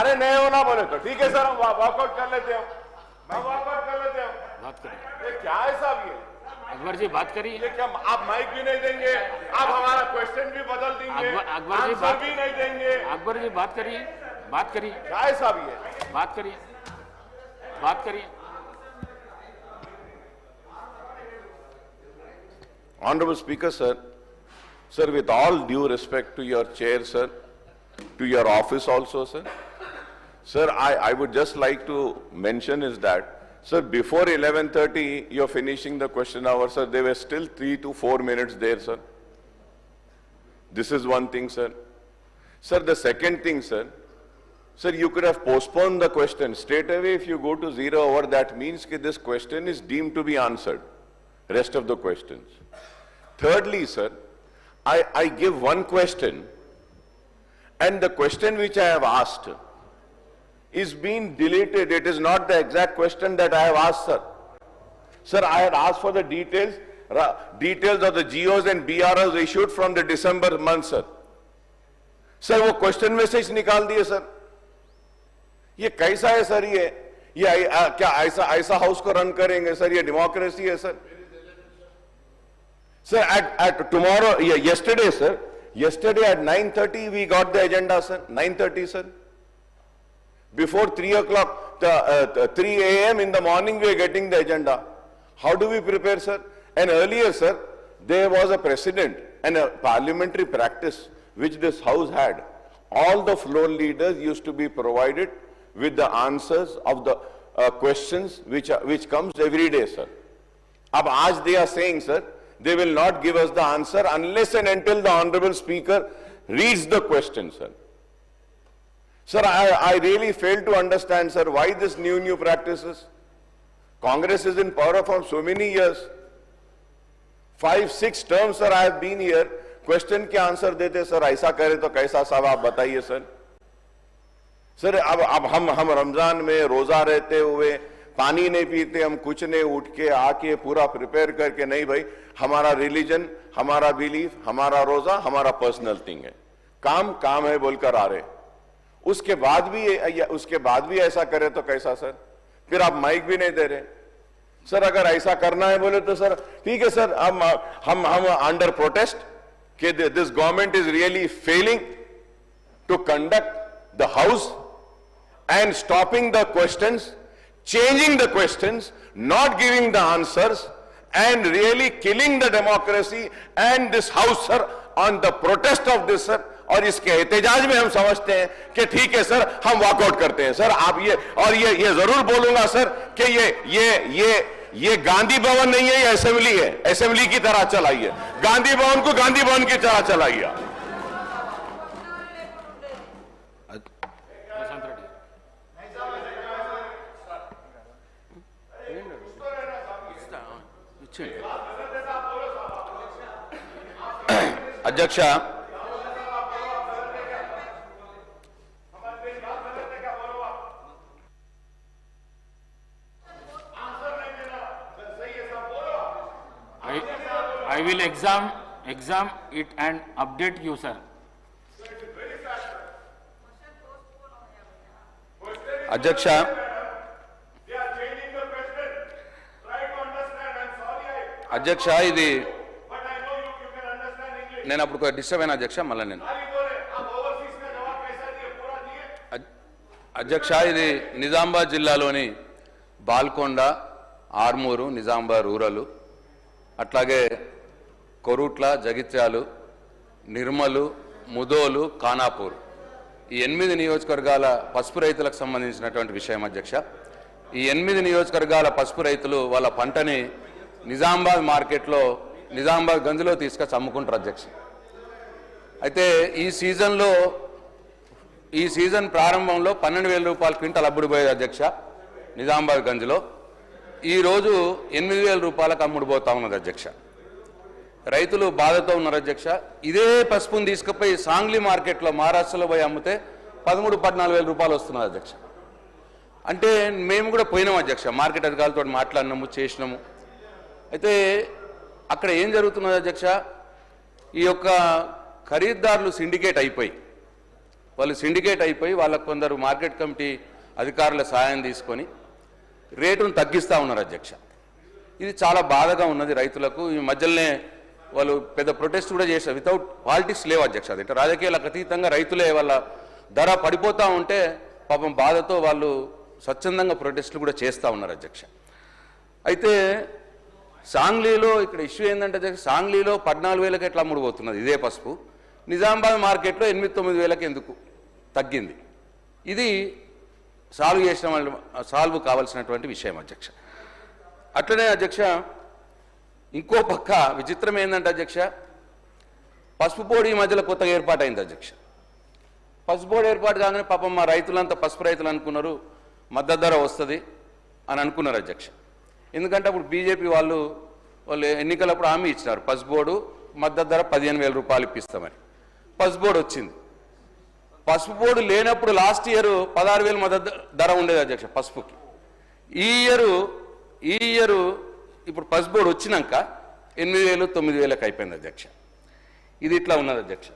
अरे नहीं होना बोले तो ठीक है सर, हम वॉकआउट कर लेते हैं, हम वॉकआउट कर लेते हैं। बात करिए ये क्या है साहब? ये अकबर जी बात करिए। ये क्या आप माइक भी नहीं देंगे, आप हमारा क्वेश्चन भी बदल देंगे, अकबर जी आंसर भी नहीं देंगे। अकबर जी बात करिए, बात करिए, क्या है साहब? ये बात करिए, बात करिए। Honorable Speaker, sir, with all due respect to your chair, sir, to your office also, sir, I would just like to mention is that, sir, before 11:30, you're finishing the question hour, sir. There were still 3 to 4 minutes there, sir. This is one thing, sir. Sir, the second thing, sir, you could have postponed the question. Straight away, if you go to 0 hour, that means that this question is deemed to be answered. Rest of the questions. Thirdly, sir, I give one question, and the question which I have asked is being deleted. It is not the exact question that I have asked, sir. Sir, I had asked for the details of the GOs and BROs issued from the December month, sir. Sir, वो question में से निकाल दिए, sir. ये कैसा है, sir? ये क्या ऐसा हाउस को रन करेंगे, sir? ये डेमोक्रेसी है, sir? Sir, at tomorrow, yesterday, sir, yesterday at 9:30 we got the agenda, sir. 9:30, sir. Before 3 o'clock, 3 a.m. in the morning we are getting the agenda. How do we prepare, sir? And earlier, sir, there was a precedent and a parliamentary practice which this house had. All the floor leaders used to be provided with the answers of the questions which comes every day, sir. Ab aaj they are saying, sir, they will not give us the answer unless and until the Honorable Speaker reads the question, sir. Sir, I really fail to understand, sir, why this new practices. Congress is in power for so many years. 5-6 terms, sir, I have been here. Question के answer देते, sir, ऐसा करे तो कैसा, साहब आप बताइए, sir. Sir, अब हम रमजान में रोजा रहते हुए पानी नहीं पीते, हम कुछ नहीं, उठ के आके पूरा प्रिपेयर करके, नहीं भाई, हमारा रिलीजन, हमारा बिलीफ, हमारा रोजा, हमारा पर्सनल थिंग है, काम है बोलकर आ रहे। उसके बाद भी ऐसा करे तो कैसा, सर? फिर आप माइक भी नहीं दे रहे, सर। अगर ऐसा करना है बोले तो सर ठीक है, सर, हम अंडर प्रोटेस्ट कि this government is really failing to conduct the house and stopping the questions, changing the questions, not giving the answers, and really killing the democracy and this house, sir, on the protest of this, sir. और इसके एहतजाज में हम समझते हैं कि ठीक है, सर, हम वॉकआउट करते हैं, सर। आप ये जरूर बोलूंगा, सर, कि ये गांधी भवन नहीं है, ये असेंबली है। असेंबली की तरह चलाइए, गांधी भवन को गांधी भवन की तरह चलाइए। अध्यक्ष, I will examine it and update you, sir. अध्यक्ष, అధ్యక్ష ఇది నేను అప్పుడు డిస్టర్బ్ అయిన అధ్యక్ష, మళ్ళీ నేను అధ్యక్ష, ఇది నిజామాబాద్ జిల్లాలోని బాల్కొండ, ఆర్మూరు, నిజామాబాద్ రూరల్, అట్లాగే కొరుట్ల, జగిత్యాలు, నిర్మలు, ముదోలు, ఖానాపూర్, ఈ 8 నియోజకవర్గాల పసుపు రైతులకు సంబంధించినటువంటి విషయం అధ్యక్ష. ఈ 8 నియోజకవర్గాల పసుపు రైతులు వాళ్ళ పంటని నిజామాబాద్ మార్కెట్లో, నిజామాబాద్ గంజ్లో తీసుకొచ్చి అమ్ముకుంటారు అధ్యక్ష. అయితే ఈ సీజన్ ప్రారంభంలో 12,000 రూపాయల క్వింటల్ అమ్ముడు పోయేది అధ్యక్ష నిజామాబాద్ గంజ్లో. ఈరోజు 8,000 రూపాయలకు అమ్ముడు పోతా ఉన్నది అధ్యక్ష. రైతులు బాధతో ఉన్నారు అధ్యక్ష. ఇదే పసుపుని తీసుకుపోయి సాంగ్లీ మార్కెట్లో, మహారాష్ట్రలో పోయి అమ్మితే 13,000-14,000 రూపాయలు వస్తున్నది అధ్యక్ష. అంటే మేము కూడా పోయినాం అధ్యక్ష, మార్కెట్ అధికారులతో మాట్లాడినాము, చేసినాము. అయితే అక్కడ ఏం జరుగుతున్నది అధ్యక్ష, ఈ యొక్క ఖరీదారులు సిండికేట్ అయిపోయి వాళ్ళు సిండికేట్ అయిపోయి వాళ్ళకు కొందరు మార్కెట్ కమిటీ అధికారుల సహాయం తీసుకొని రేటును తగ్గిస్తూ ఉన్నారు అధ్యక్ష. ఇది చాలా బాధగా ఉన్నది రైతులకు. ఈ మధ్యలోనే వాళ్ళు పెద్ద ప్రొటెస్ట్ కూడా చేశారు. వితౌట్ పాలిటిక్స్ లేవు అధ్యక్ష. అది రాజకీయాలకు అతీతంగా రైతులే వాళ్ళ ధర పడిపోతూ ఉంటే పాపం బాధతో వాళ్ళు స్వచ్ఛందంగా ప్రొటెస్టులు కూడా చేస్తూ ఉన్నారు అధ్యక్ష. అయితే సాంగ్లీలో ఇక్కడ ఇష్యూ ఏంటంటే అధ్యక్ష, సాంగ్లీలో 14,000కి ఎట్లా అమ్ముడుపోతున్నది ఇదే పసుపు, నిజామాబాద్ మార్కెట్లో 8-9 ఎందుకు తగ్గింది? ఇది సాల్వ్ కావాల్సినటువంటి విషయం అధ్యక్ష. అట్లనే అధ్యక్ష ఇంకో పక్క విచిత్రం ఏంటంటే అధ్యక్ష, పసుపు బోర్డు ఈ మధ్యలో కొత్తగా ఏర్పాటైంది అధ్యక్ష. పసుపు బోర్డు ఏర్పాటు కాగానే పాపం మా రైతులంతా పసుపు రైతులు అనుకున్నారు మద్దతు ధర వస్తుంది అని అనుకున్నారు అధ్యక్ష. ఎందుకంటే అప్పుడు బీజేపీ వాళ్ళు ఎన్నికలప్పుడు హామీ ఇచ్చినారు, పసుపు బోర్డు మద్దతు ధర 15,000 రూపాయలు ఇప్పిస్తామని. పసుపు బోర్డు వచ్చింది. పసుపు బోర్డు లేనప్పుడు లాస్ట్ ఇయర్ 16,000 మద్దతు ధర ఉండేది అధ్యక్ష పసుపుకి. ఈ ఇయర్ ఇప్పుడు పసుపు బోర్డు వచ్చినాక 8,000-9,000 అయిపోయింది అధ్యక్ష. ఇది ఇట్లా ఉన్నది అధ్యక్ష.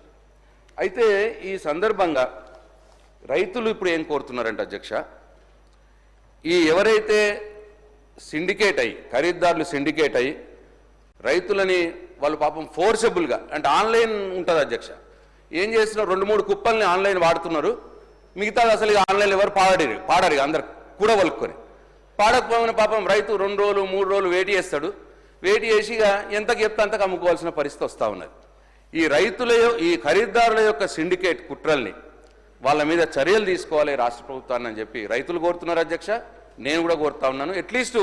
అయితే ఈ సందర్భంగా రైతులు ఇప్పుడు ఏం కోరుతున్నారంటే అధ్యక్ష, ఈ ఎవరైతే సిండికేట్ అయ్యి ఖరీదారులు సిండికేట్ అయ్యి రైతులని వాళ్ళు పాపం ఫోర్సబుల్గా అంటే ఆన్లైన్ ఉంటుంది అధ్యక్ష, ఏం చేస్తున్నారు 2-3 కుప్పల్ని ఆన్లైన్ వాడుతున్నారు, మిగతాది అసలు ఆన్లైన్ ఎవరు పాడరు అందరు కూడా వలుక్కొని. పాడకపోయిన పాపం రైతు 2 రోజులు 3 రోజులు వెయిట్ చేస్తాడు. వెయిట్ చేసి ఎంతకు చెప్తే అంతకు అమ్ముకోవాల్సిన పరిస్థితి వస్తూ ఉన్నది. ఈ ఖరీదారుల యొక్క సిండికేట్ కుట్రల్ని వాళ్ళ మీద చర్యలు తీసుకోవాలి రాష్ట్ర ప్రభుత్వాన్ని అని చెప్పి రైతులు కోరుతున్నారు అధ్యక్ష. నేను కూడా కోరుతా ఉన్నాను. అట్లీస్ట్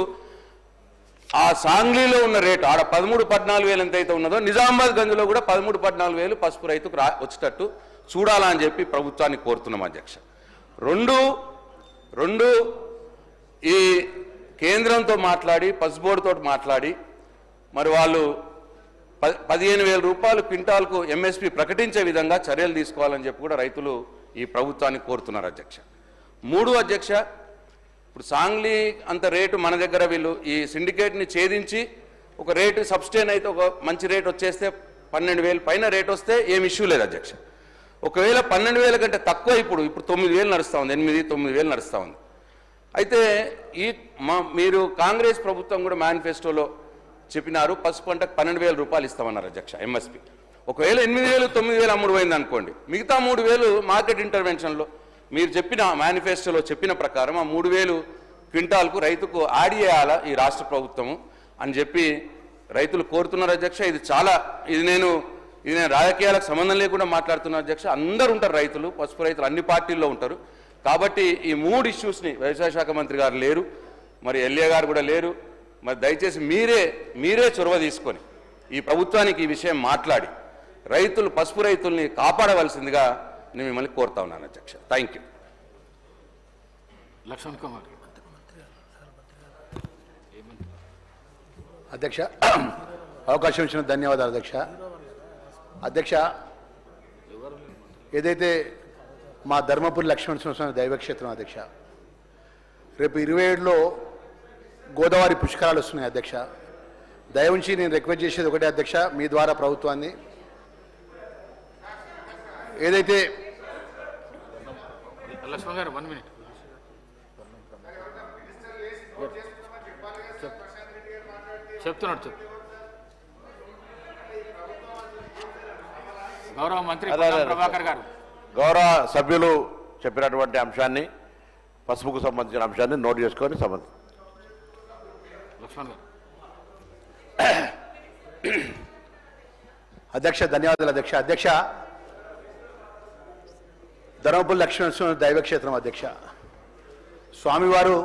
ఆ సాంగ్లీలో ఉన్న రేటు ఆడ 13-14 ఎంతైతే ఉన్నదో నిజామాబాద్ గంజ్లో కూడా 13-14 పసుపు రైతుకు వచ్చేటట్టు చూడాలా అని చెప్పి ప్రభుత్వాన్ని కోరుతున్నాం అధ్యక్ష. రెండు ఈ కేంద్రంతో మాట్లాడి పసుపు బోర్డుతో మాట్లాడి మరి వాళ్ళు 15,000 రూపాయలు క్వింటాల్కు ఎంఎస్పి ప్రకటించే విధంగా చర్యలు తీసుకోవాలని చెప్పి కూడా రైతులు ఈ ప్రభుత్వాన్ని కోరుతున్నారు అధ్యక్ష. 3 అధ్యక్ష, ఇప్పుడు సాంగ్లీ అంత రేటు మన దగ్గర వీళ్ళు ఈ సిండికేట్ని ఛేదించి ఒక రేటు సబ్స్టైన్ అయితే ఒక మంచి రేట్ వచ్చేస్తే 12,000 పైన రేట్ వస్తే ఏమి ఇష్యూ లేదు అధ్యక్ష. ఒకవేళ 12,000 కంటే తక్కువ ఇప్పుడు 9,000 నడుస్తూ ఉంది, 8-9,000 నడుస్తూ ఉంది. అయితే మీరు కాంగ్రెస్ ప్రభుత్వం కూడా మేనిఫెస్టోలో చెప్పినారు పసుపు పంటకు 12,000 రూపాయలు ఇస్తామన్నారు అధ్యక్ష ఎంఎస్పి. ఒకవేళ 8,000-9,000 అమ్ముడు పోయింది అనుకోండి, మిగతా 3,000 మార్కెట్ ఇంటర్వెన్షన్లో మీరు చెప్పిన మేనిఫెస్టోలో చెప్పిన ప్రకారం ఆ 3,000 క్వింటాల్కు రైతుకు యాడ్ చేయాలా ఈ రాష్ట్ర ప్రభుత్వము అని చెప్పి రైతులు కోరుతున్నారు అధ్యక్ష. ఇది నేను రాజకీయాలకు సంబంధం లేకుండా మాట్లాడుతున్నా అధ్యక్ష. అందరూ ఉంటారు రైతులు, పసుపు రైతులు అన్ని పార్టీల్లో ఉంటారు. కాబట్టి ఈ 3 ఇష్యూస్ని వ్యవసాయ శాఖ మంత్రి గారు లేరు, మరి ఎల్ఏ గారు కూడా లేరు, మరి దయచేసి మీరే చొరవ తీసుకొని ఈ ప్రభుత్వానికి ఈ విషయం మాట్లాడి పసుపు రైతుల్ని కాపాడవలసిందిగా నేను మిమ్మల్ని కోరుతా ఉన్నాను అధ్యక్ష. Thank you. లక్ష్మణ్ కుమార్ అధ్యక్ష, అవకాశం ఇచ్చిన ధన్యవాదాలు అధ్యక్ష. అధ్యక్ష, ఏదైతే మా ధర్మపురి లక్ష్మణస్వామి దైవక్షేత్రం అధ్యక్ష, రేపు 27లో గోదావరి పుష్కరాలు వస్తున్నాయి అధ్యక్ష. దయవుంచి నేను రిక్వెస్ట్ చేసేది ఒకటే అధ్యక్ష, మీ ద్వారా ప్రభుత్వాన్ని ఏదైతే లక్ష్మణ్ గారు 1 minute చెప్తున్నాడు. గౌరవ మంత్రి ప్రభాకర్ గారు, గౌరవ సభ్యులు చెప్పినటువంటి అంశాన్ని పసుపుకు సంబంధించిన అంశాన్ని నోట్ చేసుకొని లక్ష్మణ్ గారు. అధ్యక్ష ధన్యవాదాలు అధ్యక్ష. అధ్యక్ష, ధర్మపురి లక్ష్మణస్వామి దైవక్షేత్రం అధ్యక్ష, స్వామివారు